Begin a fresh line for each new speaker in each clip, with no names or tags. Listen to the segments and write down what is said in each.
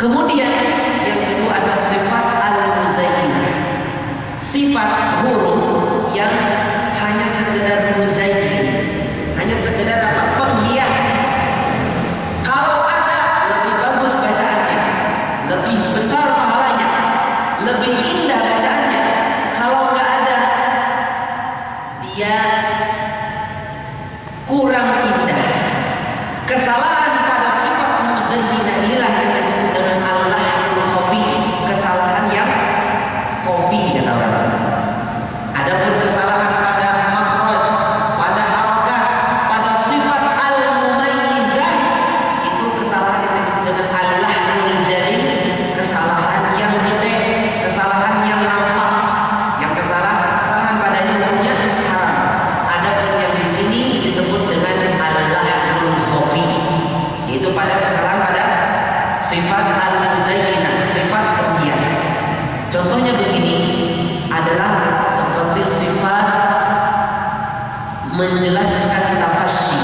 Kemudian yang kedua adalah sifat al-muzayyinah. Sifat huruf yang hanya sekedar muzayyin, hanya sekedar apa? Penghias. Kalau ada lebih bagus bacaannya, lebih besar pahalanya, lebih indah bacaannya. Kalau nggak ada, dia kurang indah. Kesalahan pada sifat muzayyinah inilah yang disebut dengan al-lahnul khafi, kesalahan yang khafi kata orang. Adapun kesalahan pada makhraj, pada harakat, pada sifat al-mumayyizah, itu kesalahan yang disebut dengan al-lahnul jali, kesalahan yang gede, kesalahan yang nampak, yang kesalahan padanya hukumnya haram. Adapun yang di sini disebut dengan al-lahnul khafi, yaitu pada kesalahan pada sifat al-muzayyinah, sifat penghias. Contohnya begini, adalah seperti sifat menjelaskan tafasyi.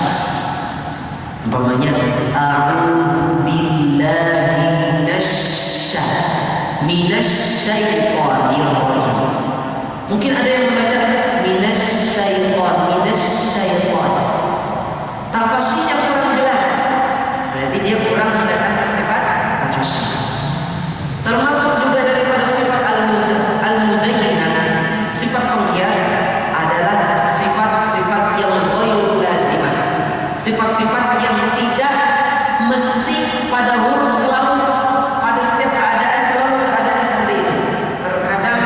Umpamanya a'udzu billahi minasyaitonir rajim. Mungkin ada yang membaca minasyaiton. Tafasyinya kurang jelas. Berarti dia kurang mendatangkan sifat tafasyi. Termasuk juga daripada sifat al-muzayyinah, sifat penghias adalah sifat-sifat yang ghairu lazimah, sifat-sifat yang tidak mesti pada huruf selalu, pada setiap keadaan selalu keadaannya seperti itu. Terkadang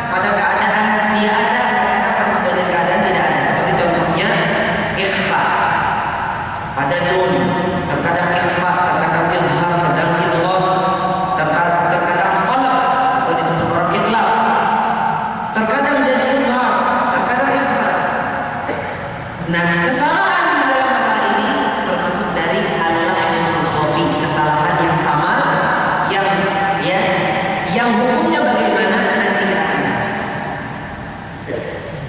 pada keadaan dia ada, terkadang pada sebagian keadaan tidak ada. Seperti contohnya ikhfa pada nun, terkadang ikhfa, terkadang izhar, terkadang idgham, terkadang qalab atau disebut orang itlaq, terkadang jadi izhar, terkadang ikhfa. Nah, kesalahan di dalam masalah ini termasuk dari al-lahnul khafi, kesalahan yang sama, yang hukumnya bagaimana nanti kita akan bahas.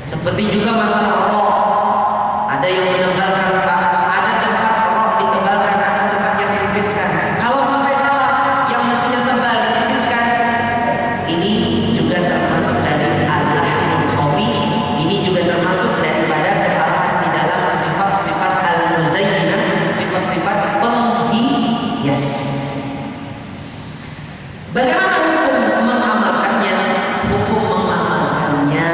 Seperti juga masalah roh, ada yang menebalkan, ada tempat roh ditebalkan, ada tempat yang ditipiskan. Kalau sampai salah, yang mestinya tebal ditipiskan, ini juga termasuk dari al-lahnul khafi. Ini juga termasuk daripada kesalahan di dalam sifat-sifat al-muzayyinah, sifat-sifat penghias. Bagaimana hukum mengamalkannya? Hukum mengamalkannya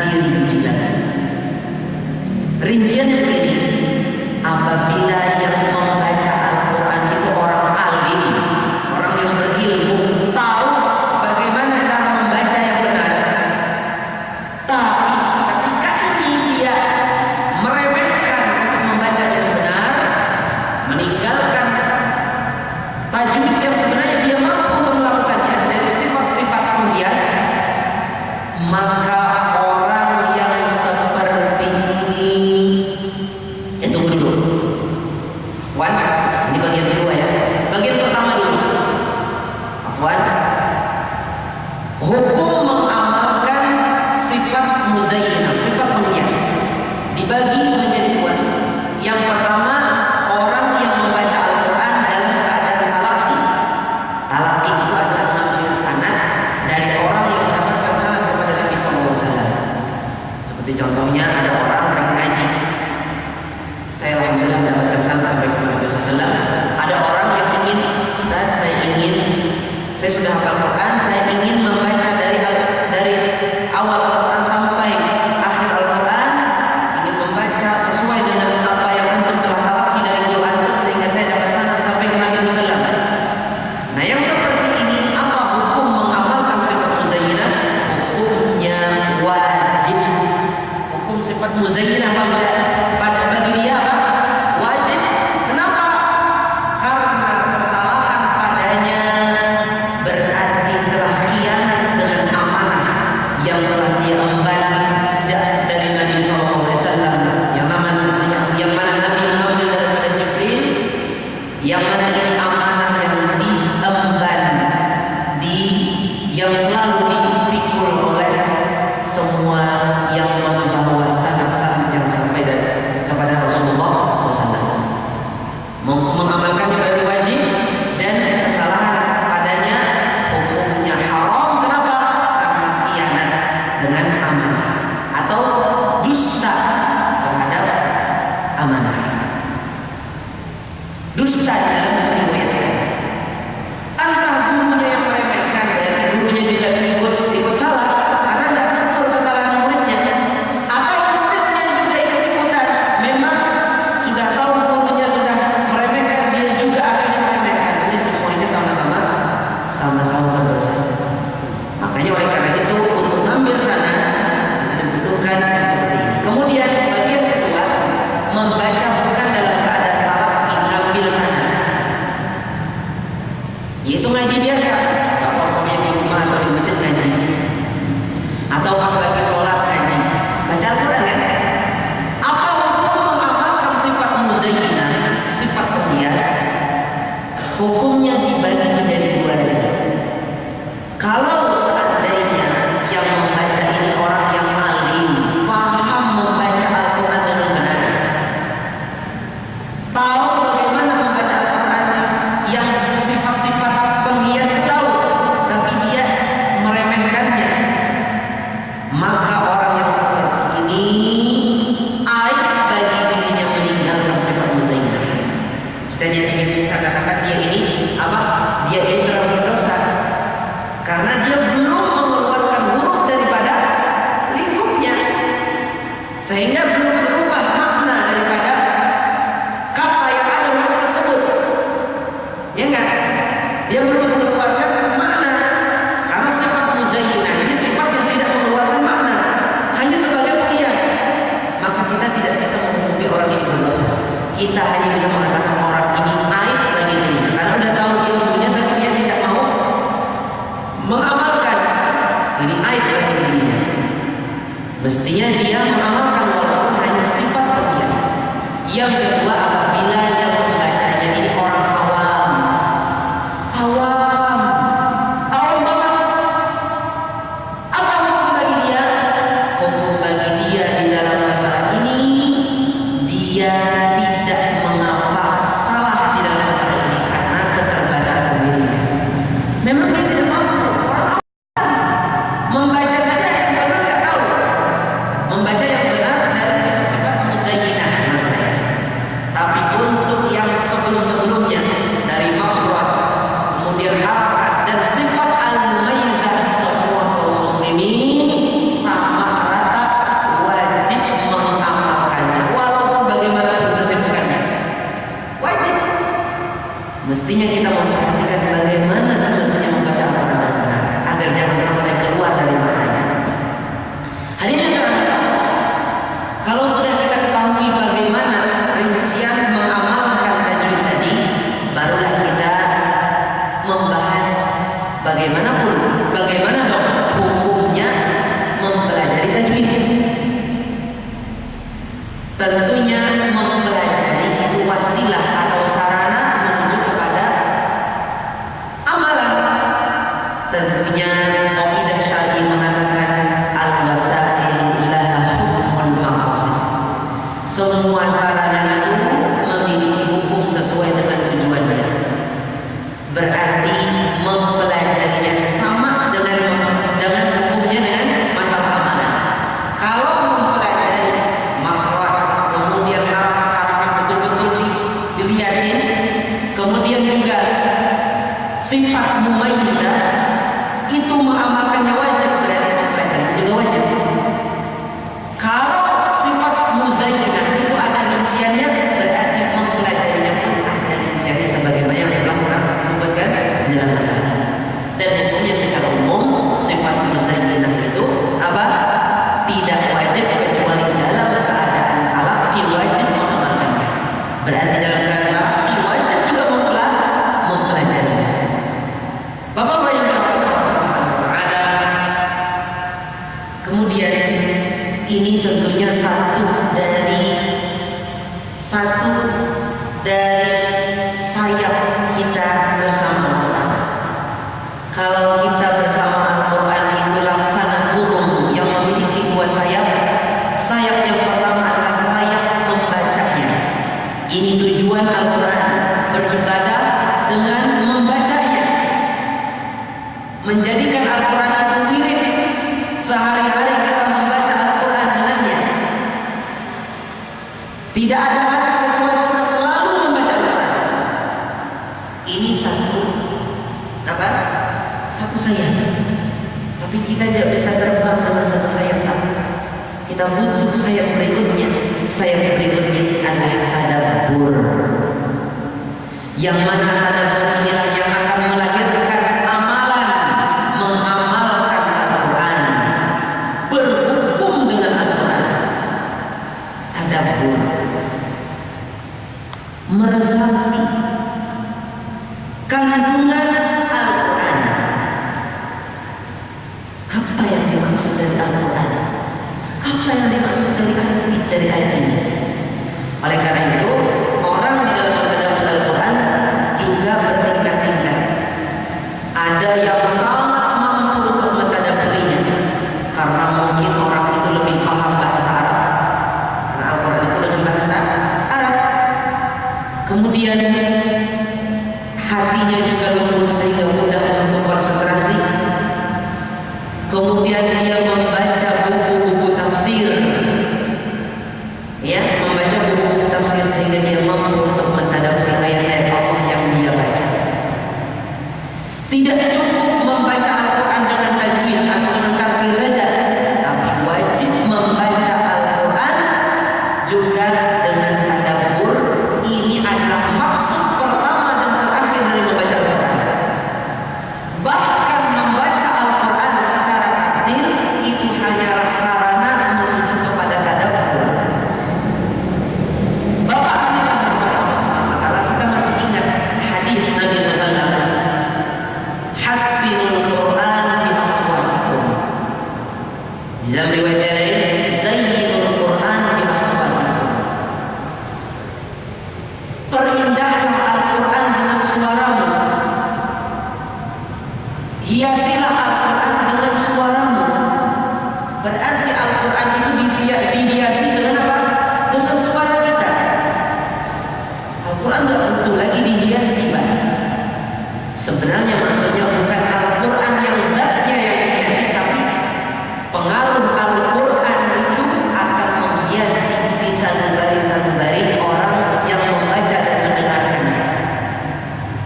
dirinci lagi. Rinciannya begini: apabila yang membaca Al-Quran itu orang alim, orang yang berilmu, tahu bagaimana cara membaca yang benar, tapi ketika ini dia meremehkan untuk membaca yang benar, meninggalkan tajwid yang sebenarnya dia mampu untuk melakukannya dari sifat-sifat penghias, maka orang yang seperti ini itu dulu. Wan, ini bagian kedua ya. Bagian pertama dulu. Afwan. Hukum mengamalkan sifat muzayyinah, sifat penghias, dibagi menjadi dua. Yang pertama, orang yang membaca Al-Quran dalam keadaan talaqi. Talaqi itu adalah mengambil sanad dari orang yang mendapatkan sanad kepada Nabi SAW. Seperti contohnya ada orang ngaji, saya alhamdulillah mendapatkan sanad sampai kepada Nabi SAW. Ada orang yang ingin, Ustaz, saya sudah hafal Quran, saya ingin membaca dari awal Al-Quran sampai akhir Al-Quran, ingin membaca sesuai dengan apa yang antum telah talaqi dari beliau antum, sehingga saya dapat sanad sampai ke Nabi SAW. Nah, yang seperti ini, apa hukum mengamalkan sifat muzayyinah? Hukumnya wajib. Hukum sifat muzayyinah bagi dia apa? Wajib. Kenapa? Karena kesalahan padanya berarti yaitu ngaji biasa, bapak-bapaknya di rumah atau di masjid ngaji, atau pas lagi sholat ngaji, baca Al-Quran kan? Apa hukum mengamalkan sifat muzayyinah, sifat penghias? Hukumnya dibagi menjadi dua lagi. Kalau seandainya yang membaca ini orang yang alim, paham membaca Al-Quran dengan benar, tahu bagaimana membaca Al-Quran, yang sifat-sifat penghias tahu, tapi dia meremehkannya, maka orang yang seperti ini aib bagi dirinya meninggalkan sifat muzayyinah. Kita ingin bisa katakan dia ini apa? Dia ini telah berdosa karena dia belum mengeluarkan huruf daripada lingkupnya, sehingga belum berubah makna daripada kata yang ada huruf tersebut. Ya enggak? Dia belum mengeluarkan makna, karena sifat muzayyinah ini sifat yang tidak mengeluarkan makna, hanya sebagai penghias. Maka kita tidak bisa menghukumi orang ini berdosa. Kita hanya bisa mengatakan orang ini aib bagi dirinya, karena sudah tahu ilmunya tapi dia tidak mau mengamalkan. Ini aib bagi dirinya. Mestinya dia mengamalkan walaupun hanya sifat penghias. Yang kedua, apabila yang membacanya ini orang awam banget, apa hukum bagi dia? Hukum bagi dia di dalam masalah ini, dia tidak mengapa salah di dalam masalah ini karena keterbatasan dirinya. Memang dia tidak mampu. Orang membaca saja yang benar nggak tahu. Membaca yang benar dari sifat-sifat muzayyinah maksudnya. Tapi untuk yang sebelum-sebelumnya dari makhraj, kemudian harokat dan sifat al-mumayyizah, semua kaum muslimin sama rata wajib mengamalkannya walaupun bagaimanapun kesibukannya. Wajib. Mestinya kita memperhatikan bagaimana semestinya membaca Al-Quran dengan benar agar jangan sampai keluar dari maknanya. Hadirin terhormat, kalau sudah kita ketahui bagaimana rincian mengamalkan tajwid tadi, barulah kita membahas bagaimana dong hukumnya mempelajari tajwid. Tentunya mempelajari itu wasilah atau sarana menuju kepada amalan. Tentunya qaidah syar'i mengatakan al-wasail laha hukmun maqasid. Semua sarana itu memiliki hukum sesuai dengan tujuannya. Berarti mempelajarinya sama dengan hukumnya dengan masalah amalan. Kalau mempelajari makhraj, kemudian harakat-harakat betul-betul dilihatin, kemudian juga sifat mumayyizah, itu mengamalkannya wajib, berarti mempelajari juga wajib. Kalau sifat muzayyinah itu ada rinciannya, berarti mempelajarinya pun ada rinciannya sebagaimana yang telah orang disebutkan di dalam masalah. Dan hukumnya secara umum sifat muzayyinah itu apa? Tidak wajib kecuali dalam keadaan talaqi wajib mengamalkannya. Berarti dalam keadaan talaqi wajib juga mempelajarinya. Bapak-bapak yang dirahmati Allah Subhanahu wa taala, kemudian ini tentunya satu dari sayap kita bersama Al-Quran. Kalau kita bersama Al-Quran itu laksana burung yang memiliki dua sayap. Sayap yang pertama adalah sayap membacanya. Ini tujuan Al-Quran, beribadah dengan membacanya, menjadikan Al-Quran itu wirid. Sehari-hari kita membaca Al-Quran dengannya. Tidak ada hati kecuali kita selalu membaca Al-Quran. Ini satu sayap. Tapi kita tidak bisa terbang dengan satu sayap. Kita butuh sayap berikutnya. Sayap berikutnya adalah tadabbur. Yang mana tadabbur inilah yang akan melahirkan amalan, mengamalkan Al-Quran, berhukum dengan Al-Quran. Tadabbur, meresapi kandungan dimaksud dari Al-Quran? Apa yang dimaksud dari arti dari ayat ini? Oleh karena itu, orang di dalam tadabbur Al-Quran juga bertingkat-tingkat. Ada yang sangat mampu untuk mentadabburinya karena mungkin orang itu lebih paham bahasa Arab, karena Al-Quran itu dengan bahasa Arab. Kemudian hatinya juga lembut sehingga mudah untuk konsentrasi. Kemudian dia membaca buku-buku tafsir, ya, membaca buku-buku tafsir sehingga dia mampu untuk mentadabburi ayat-ayat Allah yang dia baca. Tidak cukup membaca Al-Quran dengan tajwid atau dengan tartil saja, tapi wajib membaca Al-Quran juga dengan tadabbur. Ini adalah maksud pertama dan terakhir dari membaca Al-Quran. Bahkan membaca Al-Quran secara tartil itu hanyalah sarana menuju kepada tadabbur. Bapak hadirin kepada Allah Subhanahu wa taala, kita masih ingat hadis Nabi SAW, hassinul Quran bi aswatikum. Di dalam riwayat lain, zayyinul Quran bi aswatikum. Perindahlah Al-Quran dengan suaramu. Hiasilah Al-Quran dengan suaramu. Berarti Al-Quran itu dihiasi dengan apa? Dengan suara kita. Al-Quran gak tentu lagi dihiasi, Pak. Sebenarnya maksudnya bukan Al-Quran yang zatnya yang dihiasi, tapi pengaruh Al-Quran itu akan menghiasi di sanubari-sanubari orang yang membaca dan mendengarkannya.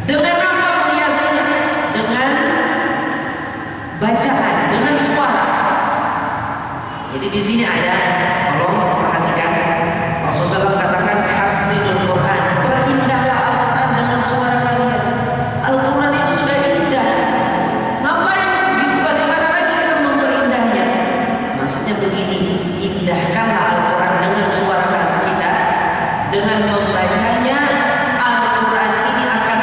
Dengan apa menghiasinya? Dengan bacaan, dengan suara. Jadi di sini ada, tolong perhatikan, Rasulullah SAW katakan hassinul Quran, perindahlah Al-Quran dengan suara kalian. Al-Quran itu sudah indah. Bagaimana lagi kita memperindahnya? Maksudnya begini, indahkanlah Al-Quran dengan suara kita. Dengan membacanya, Al-Quran ini akan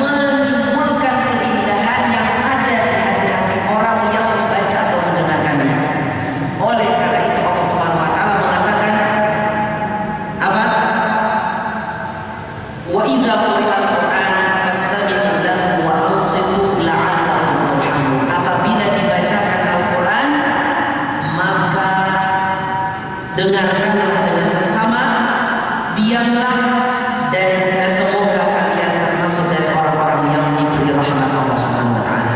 menimbulkan keindahan yang ada di hati-hati orang yang membaca atau mendengarkannya. Oleh karena itu Allah Subhanahu wa taala mengatakan apa? Wa idza quri'al Qur'an fastami'u lahu wa ansitu la'allakum turhamun. Apabila dibacakan Al-Quran, maka dengarkanlah dengan sesama, diamlah, dan semoga kalian termasuk dari orang-orang yang diberi rahmat Allah Subhanahu wa taala.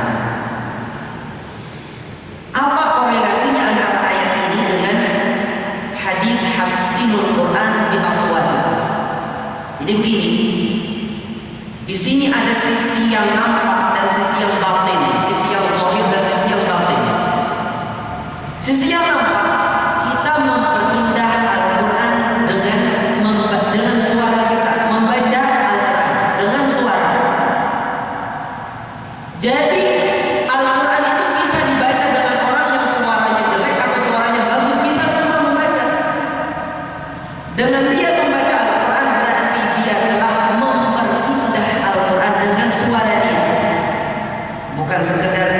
Apa korelasinya antara ayat ini dengan hadis hassinul Quran bi aswatikum? Jadi begini, di sini ada sisi yang nampak dan sisi yang batin, sisi yang zahir dan sisi yang batin. Sisi yang nampak, kita memperindah Al-Quran dengan suara kita, membaca Al-Quran dengan suara. Jadi Al-Quran itu bisa dibaca dengan orang yang suaranya jelek atau suaranya bagus, bisa semua membaca. Dengan dia membaca Al-Quran berarti dia telah memperindah Al-Quran dengan suara dia, bukan sekedar